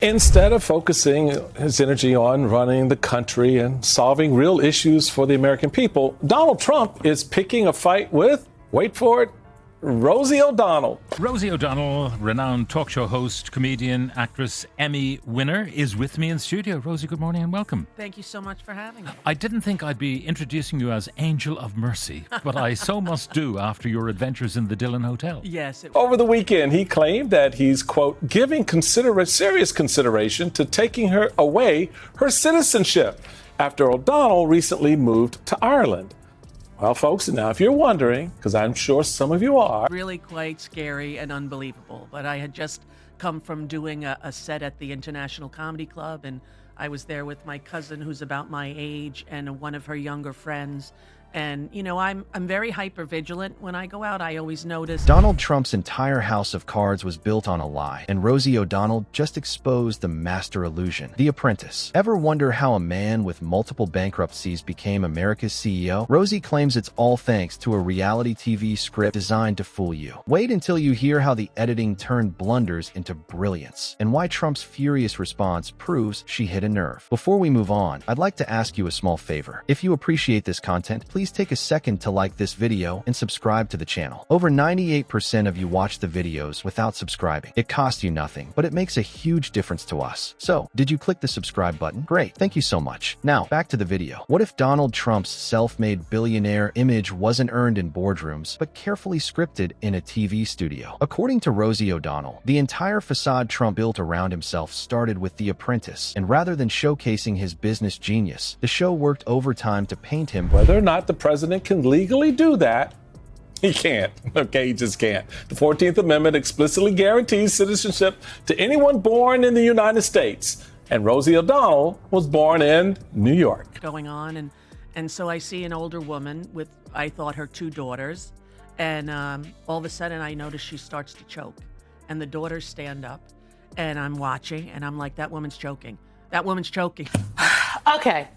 Instead of focusing his energy on running the country and solving real issues for the American people, Donald Trump is picking a fight with, wait for it, Rosie O'Donnell. Rosie O'Donnell, renowned talk show host, comedian, actress, Emmy winner, is with me in studio. Rosie, good morning and welcome. Thank you so much for having me. I didn't think I'd be introducing you as Angel of Mercy, but I so must do after your adventures in the Dillon Hotel. Yes. Over the weekend, he claimed that he's, quote, giving serious consideration to taking her away her citizenship after O'Donnell recently moved to Ireland. Well, folks, now if you're wondering, because I'm sure some of you are. Really quite scary and unbelievable. But I had just come from doing a set at the International Comedy Club, and I was there with my cousin who's about my age and one of her younger friends. And, you know, I'm very hyper vigilant when I go out. I always notice. Donald Trump's entire house of cards was built on a lie, and Rosie O'Donnell just exposed the master illusion, the Apprentice. Ever wonder how a man with multiple bankruptcies became America's CEO? Rosie claims it's all thanks to a reality TV script designed to fool you. Wait until you hear how the editing turned blunders into brilliance, and why Trump's furious response proves she hit a nerve. Before we move on, I'd like to ask you a small favor. If you appreciate this content, please take a second to like this video and subscribe to the channel. Over 98% of you watch the videos without subscribing. It costs you nothing, but it makes a huge difference to us. So, did you click the subscribe button? Great, thank you so much. Now, back to the video. What if Donald Trump's self-made billionaire image wasn't earned in boardrooms, but carefully scripted in a TV studio? According to Rosie O'Donnell, the entire facade Trump built around himself started with The Apprentice, and rather than showcasing his business genius, the show worked overtime to paint him. Whether or not the president can legally do that, he can't. Okay, he just can't. The 14th Amendment explicitly guarantees citizenship to anyone born in the United States. And Rosie O'Donnell was born in New York. Going on, and so I see an older woman with, I thought, her two daughters. And all of a sudden, I notice she starts to choke. And the daughters stand up. And I'm watching, and I'm like, that woman's choking. That woman's choking. Okay.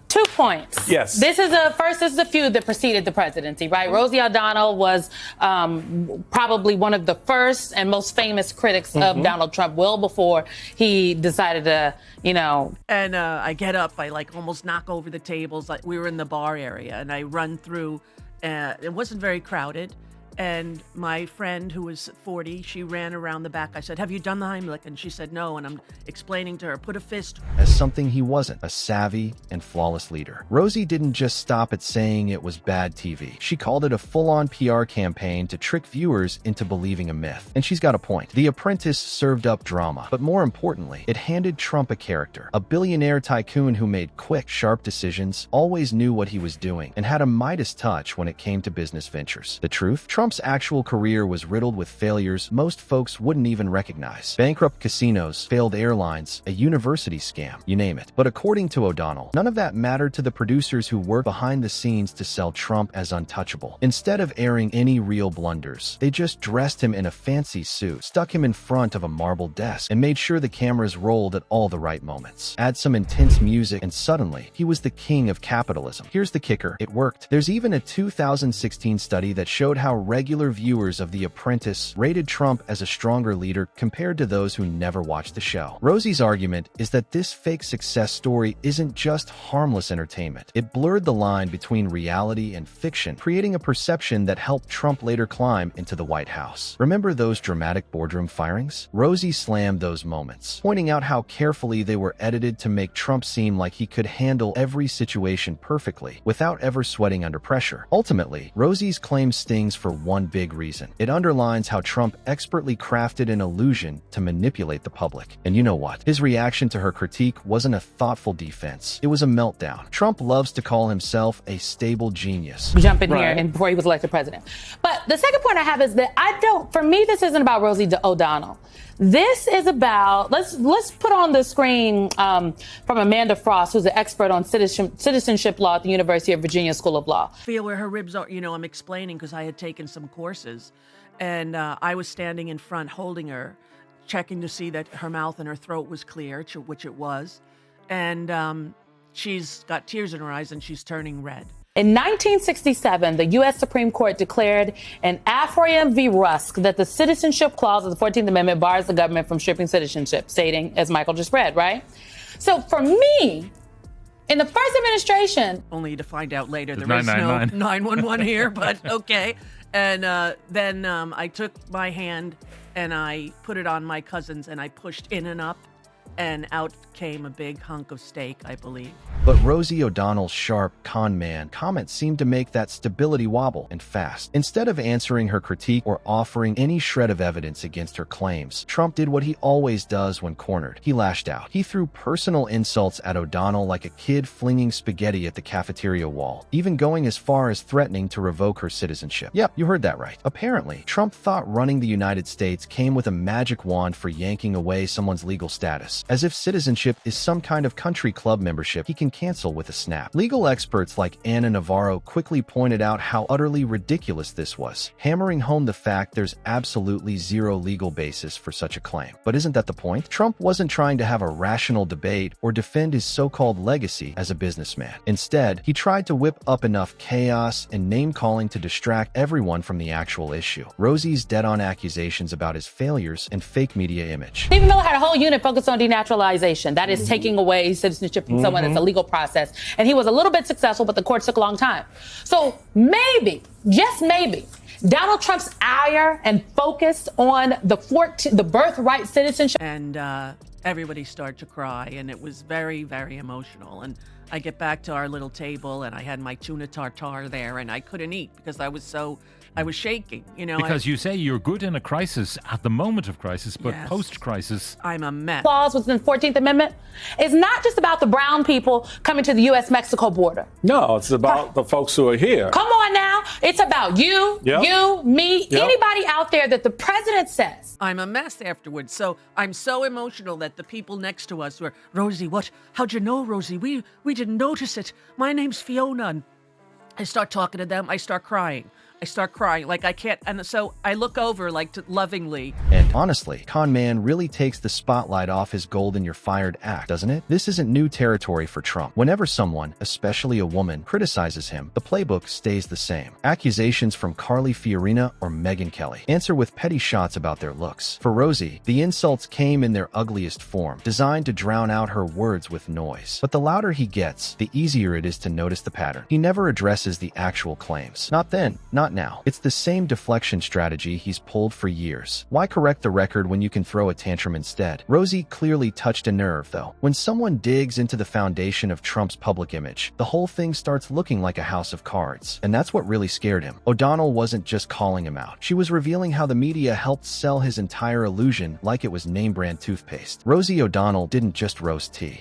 2 points. Yes. This is a feud that preceded the presidency, right? Rosie O'Donnell was probably one of the first and most famous critics of Donald Trump, well before he decided to, you know. And I get up, I like almost knock over the tables. Like, we were in the bar area, and I run through. It wasn't very crowded. And my friend, who was 40, she ran around the back. I said, have you done the Heimlich? And she said, no. And I'm explaining to her, put a fist. As something he wasn't, a savvy and flawless leader. Rosie didn't just stop at saying it was bad TV. She called it a full-on PR campaign to trick viewers into believing a myth. And she's got a point. The Apprentice served up drama, but more importantly, it handed Trump a character, a billionaire tycoon who made quick, sharp decisions, always knew what he was doing, and had a Midas touch when it came to business ventures. The truth? Trump's actual career was riddled with failures most folks wouldn't even recognize. Bankrupt casinos, failed airlines, a university scam, you name it. But according to O'Donnell, none of that mattered to the producers who worked behind the scenes to sell Trump as untouchable. Instead of airing any real blunders, they just dressed him in a fancy suit, stuck him in front of a marble desk, and made sure the cameras rolled at all the right moments. Add some intense music, and suddenly, he was the king of capitalism. Here's the kicker, it worked. There's even a 2016 study that showed how regular viewers of The Apprentice rated Trump as a stronger leader compared to those who never watched the show. Rosie's argument is that this fake success story isn't just harmless entertainment. It blurred the line between reality and fiction, creating a perception that helped Trump later climb into the White House. Remember those dramatic boardroom firings? Rosie slammed those moments, pointing out how carefully they were edited to make Trump seem like he could handle every situation perfectly without ever sweating under pressure. Ultimately, Rosie's claim stings for one big reason. It underlines how Trump expertly crafted an illusion to manipulate the public. And you know what? His reaction to her critique wasn't a thoughtful defense. It was a meltdown. Trump loves to call himself a stable genius. Jump in here and before he was elected president. But the second point I have is that for me, this isn't about Rosie O'Donnell. This is about, let's put on the screen from Amanda Frost, who's an expert on citizenship law at the University of Virginia School of Law. Feel where her ribs are, you know, I'm explaining because I had taken some courses, and I was standing in front holding her, checking to see that her mouth and her throat was clear, which it was. And she's got tears in her eyes and she's turning red. In 1967, the U.S. Supreme Court declared in Afroyim v. Rusk that the citizenship clause of the 14th Amendment bars the government from stripping citizenship, stating, as Michael just read, right? So for me, in the first administration... Only to find out later there There's is no 999. 911 here, but okay. And then I took my hand and I put it on my cousin's and I pushed in and up, and out came a big hunk of steak, I believe. But Rosie O'Donnell's sharp con man comments seemed to make that stability wobble and fast. Instead of answering her critique or offering any shred of evidence against her claims, Trump did what he always does when cornered. He lashed out. He threw personal insults at O'Donnell like a kid flinging spaghetti at the cafeteria wall, even going as far as threatening to revoke her citizenship. Yep, you heard that right. Apparently, Trump thought running the United States came with a magic wand for yanking away someone's legal status, as if citizenship is some kind of country club membership he can cancel with a snap. Legal experts like Anna Navarro quickly pointed out how utterly ridiculous this was, hammering home the fact there's absolutely zero legal basis for such a claim. But isn't that the point? Trump wasn't trying to have a rational debate or defend his so-called legacy as a businessman. Instead, he tried to whip up enough chaos and name-calling to distract everyone from the actual issue. Rosie's dead-on accusations about his failures and fake media image. Stephen Miller had a whole unit focused on denaturalization. That is taking away citizenship from someone. It's a legal process. And he was a little bit successful, but the courts took a long time. So maybe, just maybe, Donald Trump's ire and focus on the birthright citizenship. And everybody started to cry, and it was very, very emotional. And I get back to our little table, and I had my tuna tartare there, and I couldn't eat because I was shaking, you know. Because you say you're good in a crisis at the moment of crisis, but Yes. post-crisis... I'm a mess. Clause within the 14th Amendment is not just about the brown people coming to the U.S.-Mexico border. No, it's about the folks who are here. Come on now. It's about you, Yep. you, me, Yep. anybody out there that the president says. I'm a mess afterwards. So I'm so emotional that the people next to us were, Rosie, how'd you know, Rosie? We didn't notice it. My name's Fiona. And I start talking to them. I start crying. Like I can't. And so I look over like lovingly. And honestly, con man really takes the spotlight off his golden you're fired act, doesn't it? This isn't new territory for Trump. Whenever someone, especially a woman, criticizes him, the playbook stays the same. Accusations from Carly Fiorina or Megyn Kelly answer with petty shots about their looks. For Rosie, the insults came in their ugliest form, designed to drown out her words with noise. But the louder he gets, the easier it is to notice the pattern. He never addresses the actual claims. Not then, not now. It's the same deflection strategy he's pulled for years. Why correct the record when you can throw a tantrum instead? Rosie clearly touched a nerve, though. When someone digs into the foundation of Trump's public image, the whole thing starts looking like a house of cards. And that's what really scared him. O'Donnell wasn't just calling him out. She was revealing how the media helped sell his entire illusion like it was name-brand toothpaste. Rosie O'Donnell didn't just roast tea.